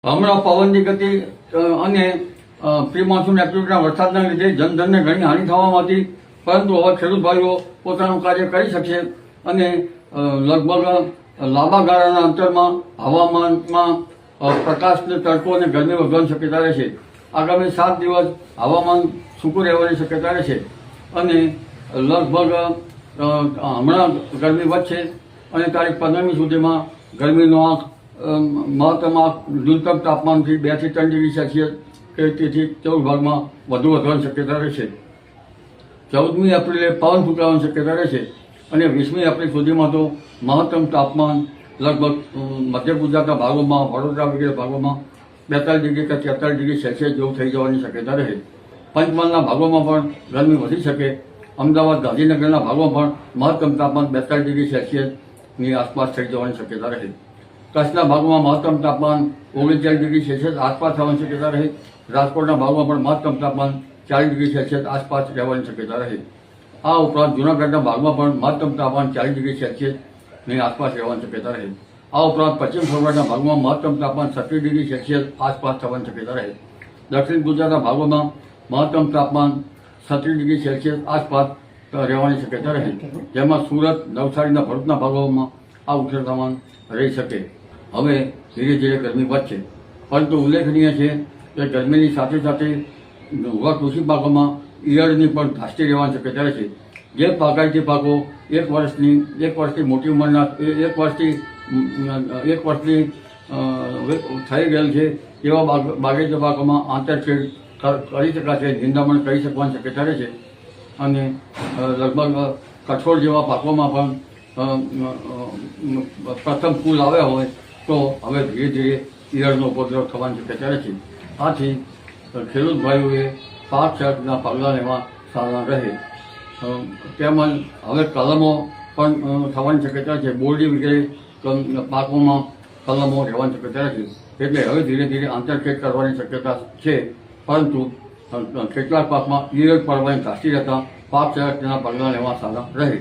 હમણાં પવનની ગતિ અને પ્રી મોન્સૂન એક્ટિવિટીના વરસાદના લીધે જનધનને ઘણી હાનિ થવામાં હતી, પરંતુ હવે ખેડૂત ભાઈઓ પોતાનું કાર્ય કરી શકશે અને લગભગ લાંબા ગાળાના અંતરમાં હવામાનમાં પ્રકાશને તડકો અને ગરમી વધવાની શક્યતા રહેશે. આગામી 7 દિવસ હવામાન સૂકું રહેવાની શક્યતા રહેશે અને લગભગ હમણાં ગરમી વધશે અને તારીખ 15મી સુધીમાં ગરમીનો આંક મહત્તમ ન્યૂનતમ તાપમાનથી 2 થી 3 ડિગ્રી સેલ્સિયસ કે તેથી 14 ભાગમાં વધુ વધવાની શક્યતા રહેશે. 14મી એપ્રિલે પવન ફૂંકાવાની શક્યતા રહેશે અને 20મી એપ્રિલ સુધીમાં તો મહત્તમ તાપમાન લગભગ મધ્ય ગુજરાતના ભાગોમાં, વડોદરા વગેરે ભાગોમાં 42 ડિગ્રી કે 43 ડિગ્રી સેલ્સિયસ જેવું થઈ જવાની શક્યતા રહે. પંચમહાલના ભાગોમાં પણ ગરમી વધી શકે. અમદાવાદ, ગાંધીનગરના ભાગોમાં પણ મહત્તમ તાપમાન 42 ડિગ્રી સેલ્સિયસની આસપાસ થઈ જવાની શક્યતા રહે. કચ્છના ભાગોમાં મહત્તમ તાપમાન 39 ડિગ્રી સેલ્સિયસ આસપાસ થવાની શક્યતા રહે. રાજકોટના ભાગમાં પણ મહત્તમ તાપમાન 40 ડિગ્રી સેલ્સિયસ આસપાસ રહેવાની શક્યતા રહે. આ ઉપરાંત જૂનાગઢના ભાગમાં પણ મહત્તમ તાપમાન 40 ડિગ્રી સેલ્સિયસની આસપાસ રહેવાની શક્યતા રહે. આ ઉપરાંત પશ્ચિમ સૌરાષ્ટ્રના ભાગમાં મહત્તમ તાપમાન 36 ડિગ્રી સેલ્સિયસ આસપાસ થવાની શક્યતા રહે. દક્ષિણ ગુજરાતના ભાગોમાં મહત્તમ તાપમાન 36 ડિગ્રી સેલ્સિયસ આસપાસ રહેવાની શક્યતા રહે, જેમાં સુરત, નવસારીના ભરૂચના ભાગોમાં આ ઉષ્ણતામાન રહી શકે. હવે ધીરે ધીરે ગરમી વધશે, પરંતુ ઉલ્લેખનીય છે કે ગરમીની સાથે સાથે નવા કૃષિ પાકોમાં ઈયળની પણ ધાસ્તી રહેવાની શક્યતા રહેશે. જે બાગાયતી પાકો એક વર્ષથી મોટી ઉંમરના એક વર્ષથી થઈ ગયેલ છે એવા બાગાયતી પાકોમાં આંતરખેડ કરી શકાશે, નિંદામણ કરી શકવાની શક્યતા રહેશે અને લગભગ કઠોળ જેવા પાકોમાં પણ પ્રથમ ફૂલ આવ્યા હોય તો હવે ધીરે ધીરે ઈયળનો ઉપદ્રવ થવાની શક્યતા રહેશે. આથી ખેડૂત ભાઈઓએ પાક સહાયકના પગલાં લેવા સારા રહે. તેમજ હવે કલમો પણ થવાની શક્યતા છે. બોરડી વગેરે પાકોમાં કલમો રહેવાની શક્યતા રહેશે. એટલે હવે ધીરે ધીરે આંતરખેડ કરવાની શક્યતા છે, પરંતુ કેટલાક પાકમાં ઈયળ પડવાની ધાસ્તી રહેતા પાક સહાયકના પગલાં લેવા સારા રહે.